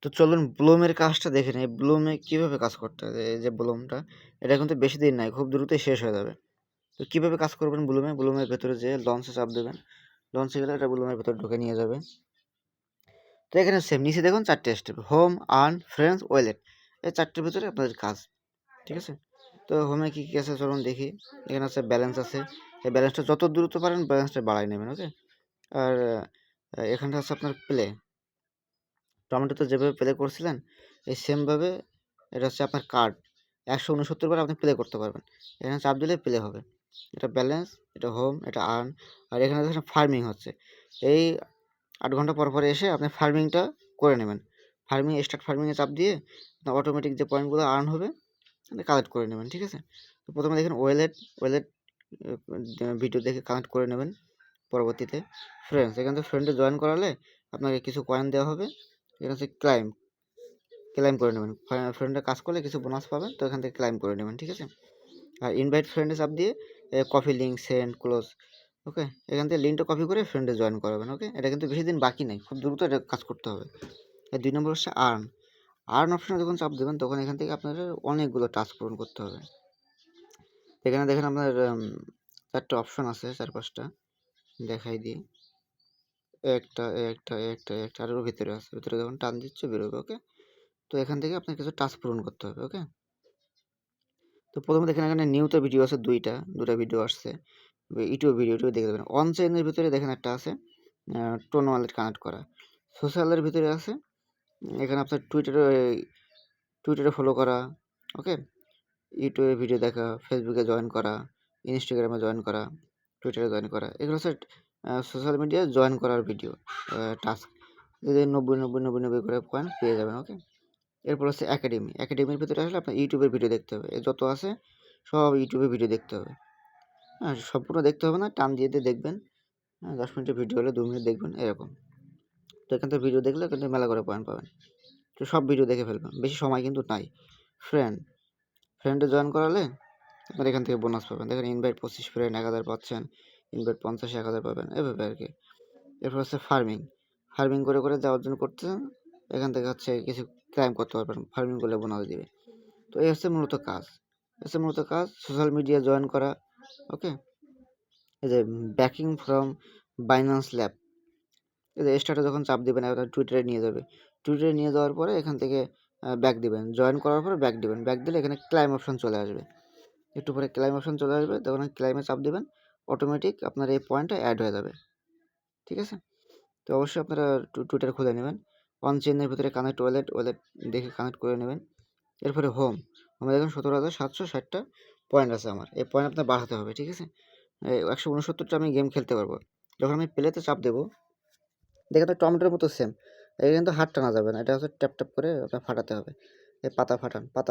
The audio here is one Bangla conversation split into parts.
তো চলুন ব্লুমের কাজটা দেখে নিই। ব্লুমে কীভাবে কাজ করতে হয়। এই যে ব্লুমটা, এটা কিন্তু বেশি দিন নাই, খুব দ্রুতই শেষ হয়ে যাবে। তো কীভাবে কাজ করবেন ব্লুমে? ব্লুমের ভেতরে যেয়ে লঞ্চে চাপ দেবেন। লঞ্চে গেলে এটা ব্লুমের ভেতরে ঢুকে নিয়ে যাবে। তো এখানে সেম নিচে দেখুন 4 টে step, home, earn, friends, wallet. এই 4 টের ভেতরে আপনাদের কাজ। ঠিক আছে? তো হোমে কী আছে চলুন দেখি। এখানে আছে ব্যালেন্স আছে। এই ব্যালেন্সটা যত দ্রুত পারেন ব্যালেন্সটা বাড়ায় নেবেন, ওকে? আর এখানটা হচ্ছে আপনার প্লে। টমেটোতে যেভাবে প্লে করছিলেন এই সেমভাবে এটা হচ্ছে আপনার কার্ড। 169 বার আপনি প্লে করতে পারবেন। এখানে চাপ দিলে প্লে হবে। এটা ব্যালেন্স, এটা হোম, এটা আর্ন। আর এখানে দেখেন ফার্মিং হচ্ছে। এই 8 ঘন্টা পর এসে আপনি ফার্মিংটা করে নেবেন। স্টার্ট ফার্মিংয়ে চাপ দিয়ে অটোমেটিক যে পয়েন্টগুলো আর্ন হবে কালেক্ট করে নেবেন। ঠিক আছে? তো প্রথমে দেখেন ওয়ালেট ভিডিও দেখে কানেক্ট করে নেবেন। পরবর্তীতে ফ্রেন্ডস, এখান থেকে ফ্রেন্ডে জয়েন করালে আপনাকে কিছু কয়েন দেওয়া হবে। এখানে হচ্ছে ক্লাইম করে নেবেন। ফ্রেন্ডে কাজ করলে কিছু বোনাস পাবেন, তো এখান থেকে ক্লাইম করে নেবেন। ঠিক আছে? আর ইনভাইট ফ্রেন্ডে চাপ দিয়ে কপি লিঙ্ক, সেন্ড, ক্লোজ। ওকে? এখান থেকে লিঙ্কটা কপি করে ফ্রেন্ডে জয়েন করাবেন। ওকে? এটা কিন্তু বেশি দিন বাকি নেই, খুব দ্রুত এটা কাজ করতে হবে। আর 2 নম্বর হচ্ছে আর্ন অপশনে যখন চাপ দেবেন তখন এখান থেকে আপনাদের অনেকগুলো টাস্ক পূরণ করতে হবে। এখানে দেখেন আপনার 4টা অপশন আছে, 4-5টা দেখাই দিই। একটা আরও ভিতরে আছে। ভিতরে যখন টান দিচ্ছে বেরোবে। ওকে? তো এখান থেকে আপনার কিছু টাস্ক পূরণ করতে হবে। ওকে? তো প্রথমে দেখেন এখানে নিউতে ভিডিও আছে 2টা ভিডিও আসছে। ইউটিউব ভিডিওটিও দেখে দেবেন। অন চেইনের ভিতরে দেখেন একটা আছে টোন ওয়ালেট কানেক্ট করা। সোশ্যালের ভিতরে আছে এখানে আপনার টুইটারে ফলো করা। ওকে? ইউটিউবে ভিডিও দেখা, ফেসবুকে জয়েন করা, ইনস্টাগ্রামে জয়েন করা, টুইটারে জয়েন করা। এগুলো হচ্ছে সোশ্যাল মিডিয়ায় জয়েন করার ভিডিও টাস্ক। যদি 90 করে পয়েন্ট পেয়ে যাবেন। ওকে? এরপর হচ্ছে একাডেমির ভিতরে আসলে আপনার ইউটিউবের ভিডিও দেখতে হবে। যত আছে সব ইউটিউবে ভিডিও দেখতে হবে। হ্যাঁ, সম্পূর্ণ দেখতে হবে না, টান দিয়ে দেখবেন। হ্যাঁ, 10 মিনিটের ভিডিও হলে 2 মিনিট দেখবেন এরকম। তো এখান থেকে ভিডিও দেখলে এখান থেকে মেলা করে পয়েন্ট পাবেন। তো সব ভিডিও দেখে ফেলবেন, বেশি সময় কিন্তু নাই। ফ্রেন্ডে জয়েন করালে আপনার এখান থেকে বোনাস পাবেন। দেখেন ইনভাইট 25 ফ্রেন্ড 1000 পাচ্ছেন, ইনভাইট 50 1000 পাবেন, এভাবে আর কি। এরপর হচ্ছে ফার্মিং করে যা অর্জন করতেছেন এখান থেকে হচ্ছে কিছু ক্লাইম করতে পারবেন, ফার্মিং করলে বোনাস দিবে। তো এই হচ্ছে মূলত কাজ সোশ্যাল মিডিয়া জয়েন করা। ওকে? এই যে ব্যাকিং ফ্রম বাইন্যান্স ল্যাব, এই যে স্টার্টে যখন চাপ দিবেন আপনার টুইটারে নিয়ে যাবে। টুইটারে নিয়ে যাওয়ার পরে এখান থেকে ব্যাক দিবেন, জয়েন করার পরে ব্যাক দিবেন। ব্যাক দিলে এখানে ক্লাইম অপশন চলে আসবে। একটু পরে ক্লাইম অপশন চলে আসবে, তখন ক্লাইমে চাপ দিবেন, অটোমেটিক আপনার এই পয়েন্টটা অ্যাড হয়ে যাবে। ঠিক আছে? তো অবশ্যই আপনারা টুইটার খুলে নেবেন। অন চেইনের ভিতরে কানেক্ট ওয়ালেট দেখে কানেক্ট করে নেবেন। এরপরে হোমে দেখুন 17,760টা পয়েন্ট আছে আমার। এই পয়েন্ট আপনার বাড়াতে হবে। ঠিক আছে? 169টা আমি গেম খেলতে পারবো। যখন আমি প্লেতে চাপ দেবো দেখেন তো টমেটোর মতো সেম। এটা কিন্তু হাত টানা যাবে না, এটা হচ্ছে ট্যাপ করে আপনার ফাটাতে হবে। এই পাতা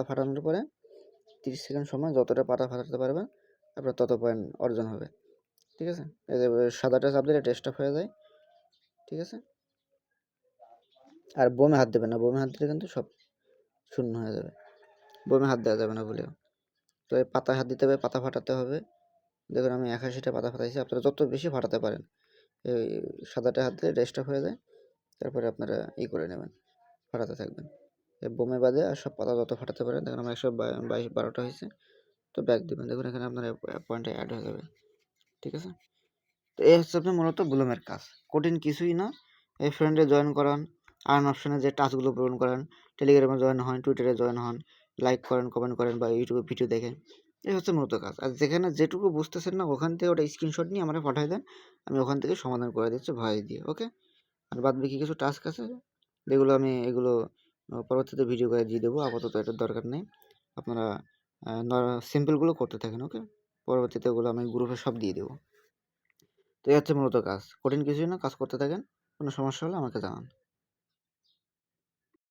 ফাটানোর পরে 30 সেকেন্ড সময় যতটা পাতা ফাটাতে পারবেন আপনার তত পয়েন্ট অর্জন হবে। ঠিক আছে? এই যে সাদাটা চাপ দিলে টেস্ট অফ হয়ে যায়। ঠিক আছে? আর বোমে হাত দেবেন না, বোমে হাত দিলে কিন্তু সব শূন্য হয়ে যাবে। বোমে হাত দেওয়া যাবে না ভুলেও। তো এই পাতায় হাত দিতে হবে, পাতা ফাটাতে হবে। দেখুন আমি 81টা পাতা ফাটাইছি, আপনারা যত বেশি ফাটাতে পারেন। এই সাদাটা হাত দিলে টেস্ট অফ হয়ে যায়। তারপরে আপনারা করে নেবেন, ফাটাতে থাকবেন। এই বোমে বাদে আর সব পাতা যত ফাটাতে পারেন। দেখুন আমার 122 12টা হয়েছে। তো ব্যাক দিবেন, দেখুন এখানে আপনার পয়েন্টটা অ্যাড হয়ে যাবে। ঠিক আছে? তো এই হচ্ছে আপনার মূলত ব্লুমের কাজ, কঠিন কিছুই না। এই ফ্রেন্ডে জয়েন করান, আর্ন অপশনে যে টাস্কগুলো পূরণ করান, টেলিগ্রামে জয়েন হন, টুইটারে জয়েন হন, লাইক করেন, কমেন্ট করেন বা ইউটিউবে ভিডিও দেখেন। এই হচ্ছে মূলত কাজ। আর যেখানে যেটুকু বুঝতেছেন না ওখান থেকে ওটা স্ক্রিনশট নিয়ে আমরা পাঠিয়ে দেন, আমি ওখান থেকে সমাধান করে দিচ্ছি ভয়েস দিয়ে। ওকে? আর বাদ বাকি কিছু টাস্ক আছে যেগুলো আমি পরবর্তীতে ভিডিও করে দিয়ে দেবো, আপাতত এটার দরকার নেই। আপনারা সিম্পলগুলো করতে থাকেন। ওকে? পরবর্তীতে ওগুলো আমি গ্রুপে সব দিয়ে দেবো। তো এই হচ্ছে মূলত কাজ, কঠিন কিছুই না, কাজ করতে থাকেন। কোনো সমস্যা হলে আমাকে জানান।